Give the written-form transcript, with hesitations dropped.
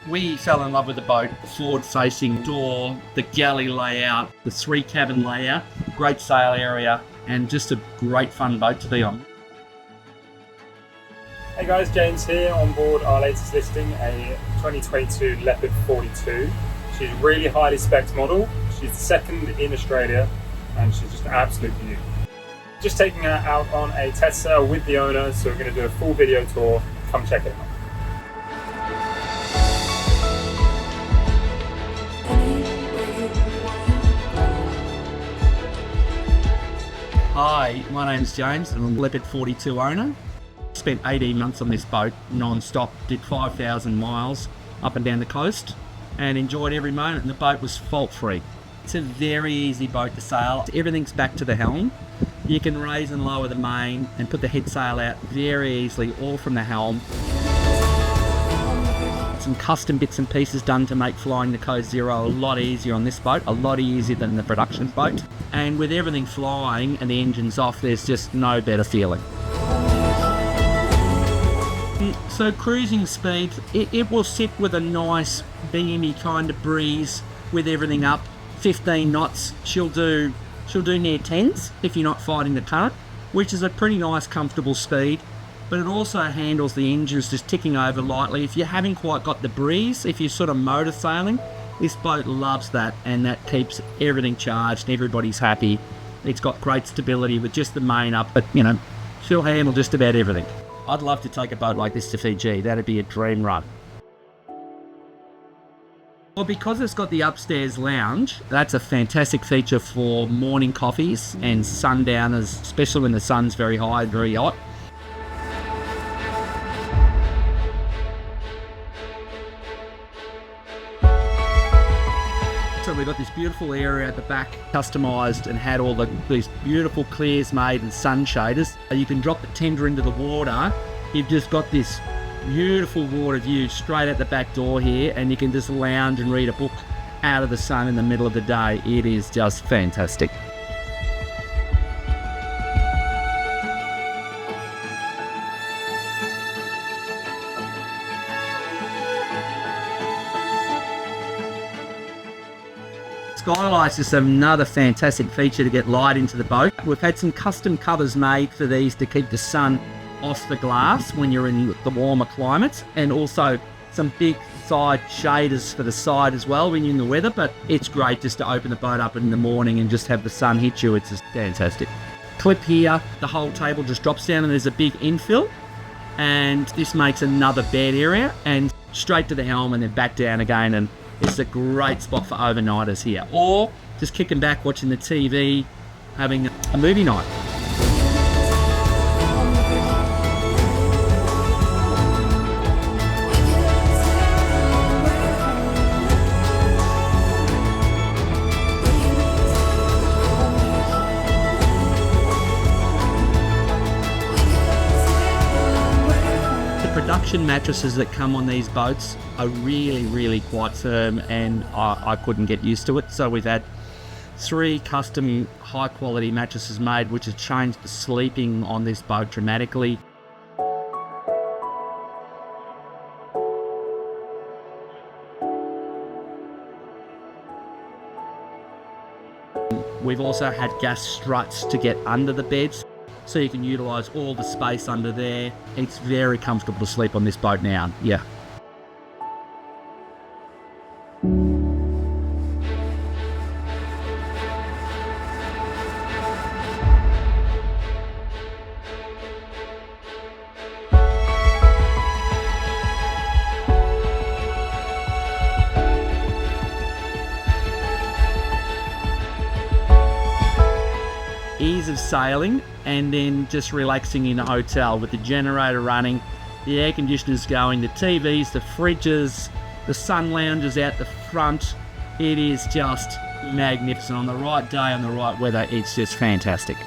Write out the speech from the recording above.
We fell in love with the boat, the forward-facing door, the galley layout, the 3-cabin layout, great sail area, and just a great fun boat to be on. Hey guys, James here on board our latest listing, a 2022 Leopard 42. She's a really highly spec'd model. She's the second in Australia and she's just an absolute beauty. Just taking her out on a test sail with the owner, so we're going to do a full video tour. Come check it out. Hi, my name's James and I'm Leopard 42 owner. Spent 18 months on this boat non-stop, did 5,000 miles up and down the coast and enjoyed every moment, and the boat was fault-free. It's a very easy boat to sail. Everything's back to the helm. You can raise and lower the main and put the head sail out very easily, all from the helm. Some custom bits and pieces done to make flying the Coast Zero a lot easier on this boat, a lot easier than the production boat. And with everything flying and the engines off, there's just no better feeling. So cruising speed, it will sit with a nice beamy kind of breeze with everything up. 15 knots, she'll do near 10s if you're not fighting the current, which is a pretty nice comfortable speed. But it also handles the engines just ticking over lightly. If you haven't quite got the breeze, if you're sort of motor sailing, this boat loves that, and that keeps everything charged and everybody's happy. It's got great stability with just the main up, but you know, she'll handle just about everything. I'd love to take a boat like this to Fiji. That'd be a dream run. Well, because it's got the upstairs lounge, that's a fantastic feature for morning coffees and sundowners, especially when the sun's very high, very hot. So we've got this beautiful area at the back, customised, and had all these beautiful clears made and sun shaders. You can drop the tender into the water. You've just got this beautiful water view straight at the back door here, and you can just lounge and read a book out of the sun in the middle of the day. It is just fantastic. Skylight's just another fantastic feature to get light into the boat. We've had some custom covers made for these to keep the sun off the glass when you're in the warmer climates, and also some big side shaders for the side as well when you're in the weather. But it's great just to open the boat up in the morning and just have the sun hit you. It's just fantastic. Clip here, the whole table just drops down and there's a big infill, and this makes another bed area, and straight to the helm and then back down again, and it's a great spot for overnighters here, or just kicking back watching the TV, having a movie night. Production mattresses that come on these boats are really quite firm, and I couldn't get used to it. So we've had 3 custom high quality mattresses made, which has changed the sleeping on this boat dramatically. We've also had gas struts to get under the beds, so you can utilise all the space under there. It's very comfortable to sleep on this boat now, yeah. Ease of sailing, and then just relaxing in a hotel with the generator running, the air conditioners going, the TVs, the fridges, the sun lounges out the front. It is just magnificent. On the right day, on the right weather, it's just fantastic.